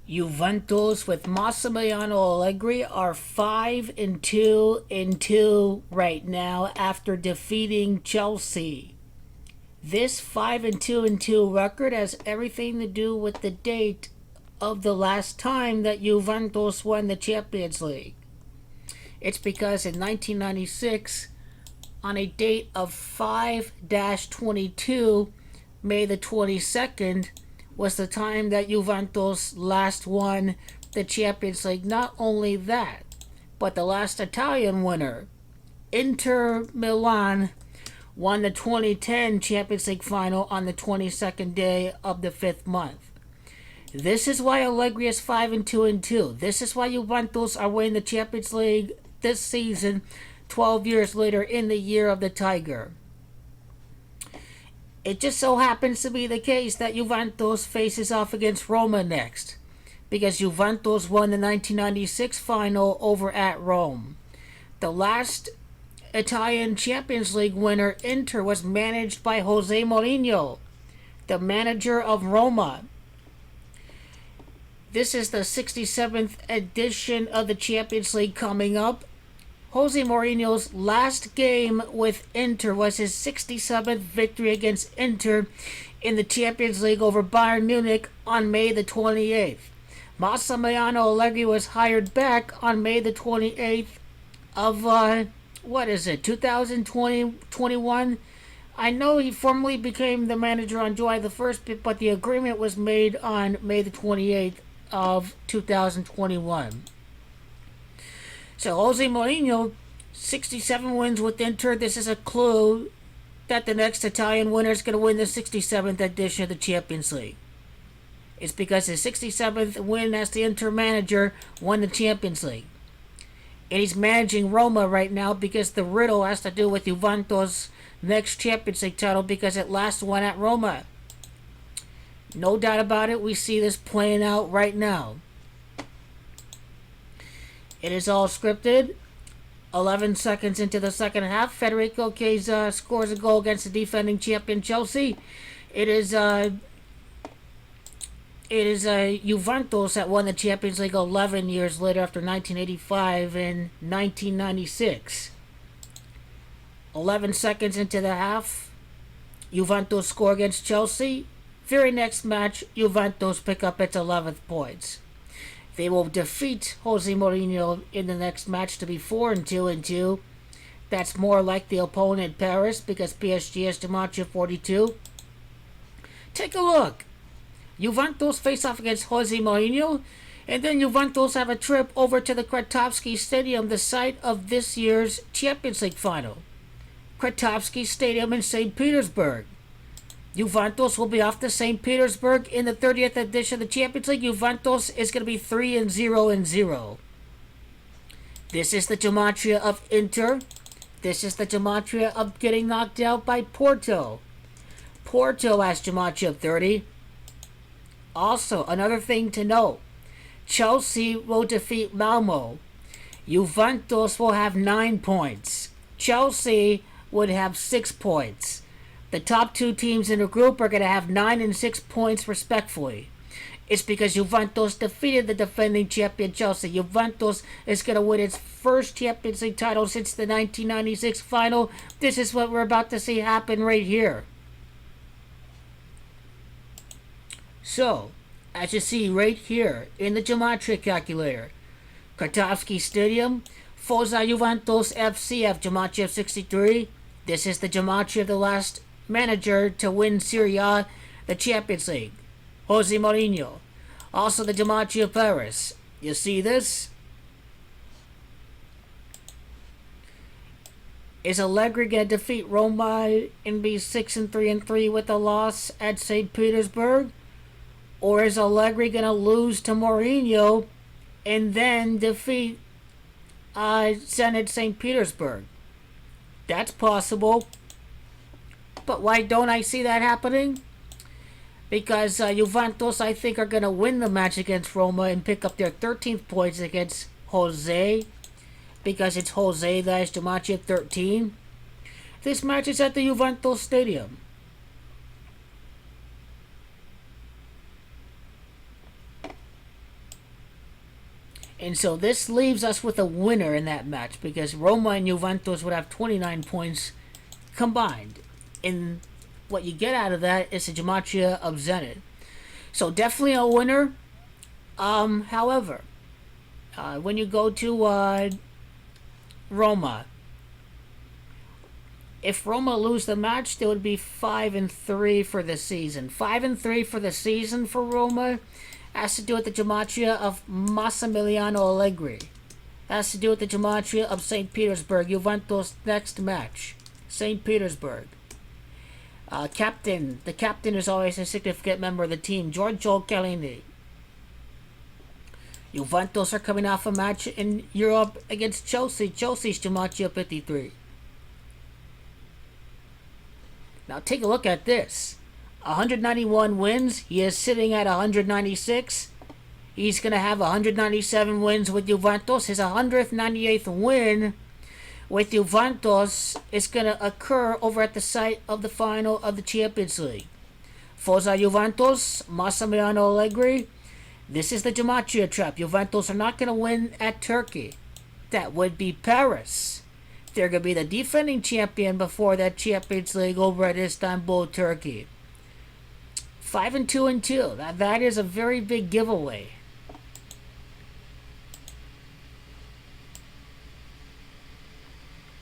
Juventus with Massimiliano Allegri are 5-2 right now after defeating Chelsea. This 5-2 record has everything to do with the date of the last time that Juventus won the Champions League. It's because in 1996, on a date of 5-22, May the 22nd, was the time that Juventus last won the Champions League. Not only that, but the last Italian winner, Inter Milan, won the 2010 Champions League final on the 22nd day of the 5th month. This is why Allegri is 5-2. This is why Juventus are winning the Champions League this season, 12 years later in the year of the Tiger. It just so happens to be the case that Juventus faces off against Roma next, because Juventus won the 1996 final over at Rome. The last Italian Champions League winner, Inter, was managed by Jose Mourinho, the manager of Roma. This is the 67th edition of the Champions League coming up. Jose Mourinho's last game with Inter was his 67th victory against Inter in the Champions League over Bayern Munich on May the 28th. Massimiliano Allegri was hired back on May the 28th of, 2021? I know he formally became the manager on July the 1st, but the agreement was made on May the 28th of 2021. So Jose Mourinho, 67 wins with Inter. This is a clue that the next Italian winner is going to win the 67th edition of the Champions League. It's because his 67th win as the Inter manager won the Champions League. And he's managing Roma right now because the riddle has to do with Juventus' next Champions League title because it last won at Roma. No doubt about it, we see this playing out right now. It is all scripted. 11 seconds into the second half, Federico Chiesa scores a goal against the defending champion Chelsea. It is Juventus that won the Champions League 11 years later after 1985 and 1996. 11 seconds into the half, Juventus score against Chelsea. Very next match, Juventus pick up its 11th points. They will defeat Jose Mourinho in the next match to be 4-2. That's more like the opponent Paris because PSG has Gematria 42. Take a look. Juventus face off against Jose Mourinho, and then Juventus have a trip over to the Krestovsky Stadium, the site of this year's Champions League final. Krestovsky Stadium in St. Petersburg. Juventus will be off to St. Petersburg in the 30th edition of the Champions League. Juventus is going to be 3-0. This is the gematria of Inter. This is the gematria of getting knocked out by Porto. Porto has gematria of 30. Also, another thing to note, Chelsea will defeat Malmo. Juventus will have 9 points. Chelsea would have 6 points. The top two teams in the group are going to have 9 and 6 points respectively. It's because Juventus defeated the defending champion Chelsea. Juventus is going to win its first Champions League title since the 1996 final. This is what we're about to see happen right here. So, as you see right here in the gematria calculator, Krestovsky Stadium, Forza Juventus FC have gematria of 63. This is the gematria of the last manager to win Serie A, the Champions League, Jose Mourinho. Also the gematria of Paris. You see this? Is Allegri going to defeat Roma and be 6-3 with a loss at St. Petersburg? Or is Allegri going to lose to Mourinho and then defeat Zenit St Petersburg? That's possible. But why don't I see that happening? Because Juventus, I think, are going to win the match against Roma and pick up their 13th points against Jose. Because it's Jose that has gematria 13. This match is at the Juventus Stadium. And so this leaves us with a winner in that match because Roma and Juventus would have 29 points combined. And what you get out of that is a gematria of Zenit. So definitely a winner. However, when you go to Roma, if Roma lose the match, they would be 5-3 for the season. 5-3 for the season for Roma has to do with the gematria of Massimiliano Allegri. Has to do with the gematria of St. Petersburg. Juventus next match, St. Petersburg. The captain is always a significant member of the team, Giorgio Chiellini. Juventus are coming off a match in Europe against Chelsea. Chelsea's gematria 53. Now take a look at this. 191 wins. He is sitting at 196. He's going to have 197 wins with Juventus. His 198th win with Juventus is going to occur over at the site of the final of the Champions League. Forza Juventus, Massimiliano Allegri. This is the gematria trap. Juventus are not going to win at Turkey. That would be Paris. They're going to be the defending champion before that Champions League over at Istanbul, Turkey. 5-2. That is a very big giveaway.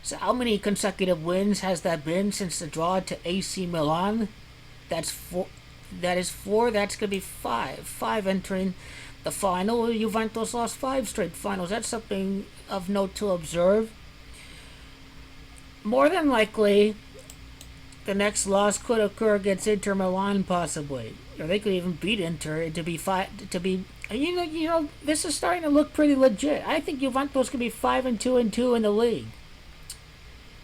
So how many consecutive wins has that been since the draw to AC Milan? That's 4. That is 4. That's going to be 5. 5 entering the final. Juventus lost 5 straight finals. That's something of note to observe. More than likely, the next loss could occur against Inter Milan, possibly, or they could even beat Inter to be You know, this is starting to look pretty legit. I think Juventus could be 5-2 in the league.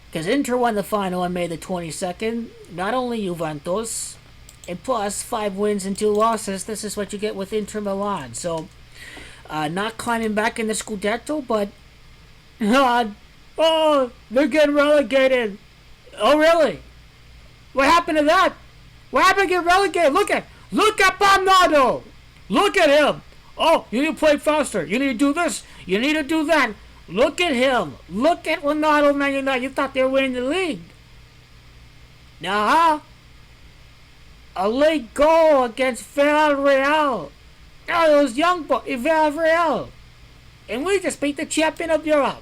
Because Inter won the final on May the 22nd. Not only Juventus, and plus 5 wins and 2 losses. This is what you get with Inter Milan. So, not climbing back in the Scudetto, but they're getting relegated. Oh, really? What happened to that? What happened to get relegated? Look at Bernardo. Look at him. Oh, you need to play faster. You need to do this. You need to do that. Look at him. Look at Ronaldo, Man United. You thought they were winning the league. Nah. A late goal against Villarreal. Oh, those young boys. Villarreal. And we just beat the champion of Europe.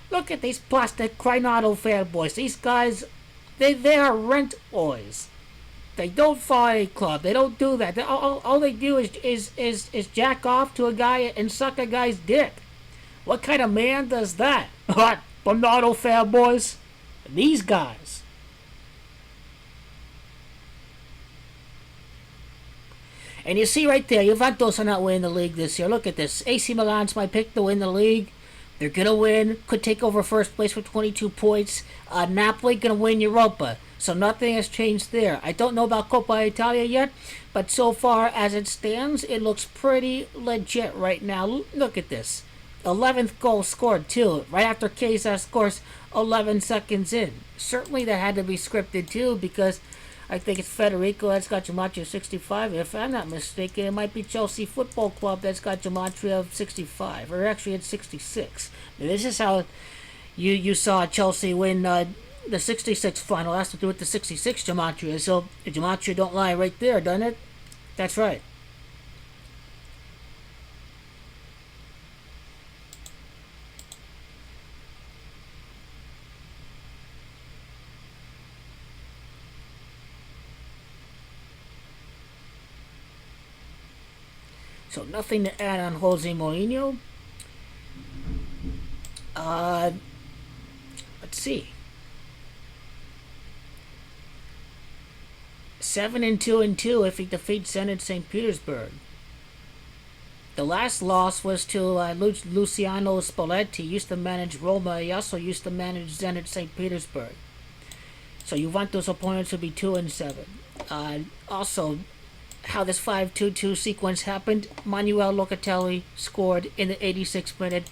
Look at these plastic Ronaldo fanboys. These guys, they are rent boys. They don't follow a club. They don't do that. All they do is jack off to a guy and suck a guy's dick. What kind of man does that? What? Ronaldo fanboys? These guys. And you see right there, Juventus are not winning the league this year. Look at this. AC Milan's my pick to win the league. They're going to win. Could take over first place with 22 points. Napoli going to win Europa. So nothing has changed there. I don't know about Coppa Italia yet, but so far as it stands, it looks pretty legit right now. Look at this. 11th goal scored too, right after Chiesa scores 11 seconds in. Certainly that had to be scripted too, because I think it's Federico that's got gematria 65. If I'm not mistaken, it might be Chelsea Football Club that's got gematria of 65, or actually it's 66. Now, this is how you saw Chelsea win the 66 final. It has to do with the 66 gematria. So the gematria don't lie right there, doesn't it? That's right. So nothing to add on Jose Mourinho. Let's see. 7-2 if he defeats Zenit St Petersburg. The last loss was to Luciano Spalletti. He used to manage Roma. He also used to manage Zenit St Petersburg. So Juventus opponents will be 2-7. Also, how this 5-2-2 sequence happened, Manuel Locatelli scored in the 86th minute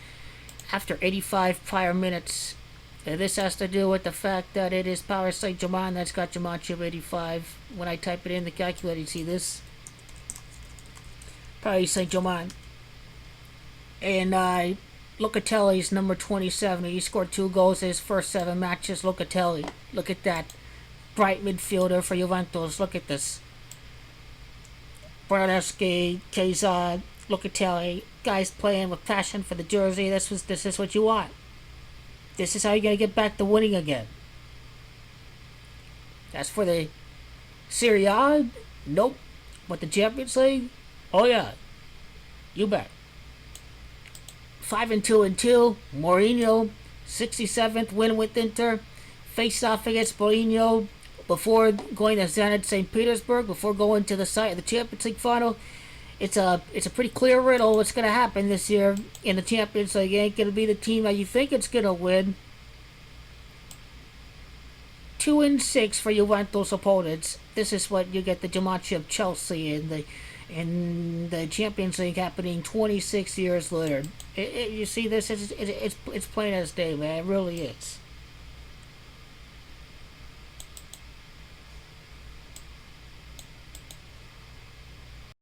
after 85 prior minutes. This has to do with the fact that it is Paris Saint-Germain that's got gematria of 85. When I type it in the calculator, you see this. Paris Saint-Germain. And Locatelli's number 27. He scored 2 goals in his first 7 matches. Locatelli. Look at that. Bright midfielder for Juventus. Look at this. Krestovsky, Chiesa, Locatelli. Guys playing with passion for the jersey. This is what you want. This is how you're going to get back to winning again. As for the Serie A, nope. But the Champions League, oh yeah, you bet. 5-2-2. Mourinho, 67th win with Inter. Faced off against Mourinho before going to Zenit St Petersburg, before going to the site of the Champions League final. It's a pretty clear riddle what's going to happen this year in the Champions League. It ain't going to be the team that you think it's going to win. 2-6 for Juventus opponents. This is what you get the demotion of Chelsea in the Champions League happening 26 years later. You see this? It's plain as day, man. It really is.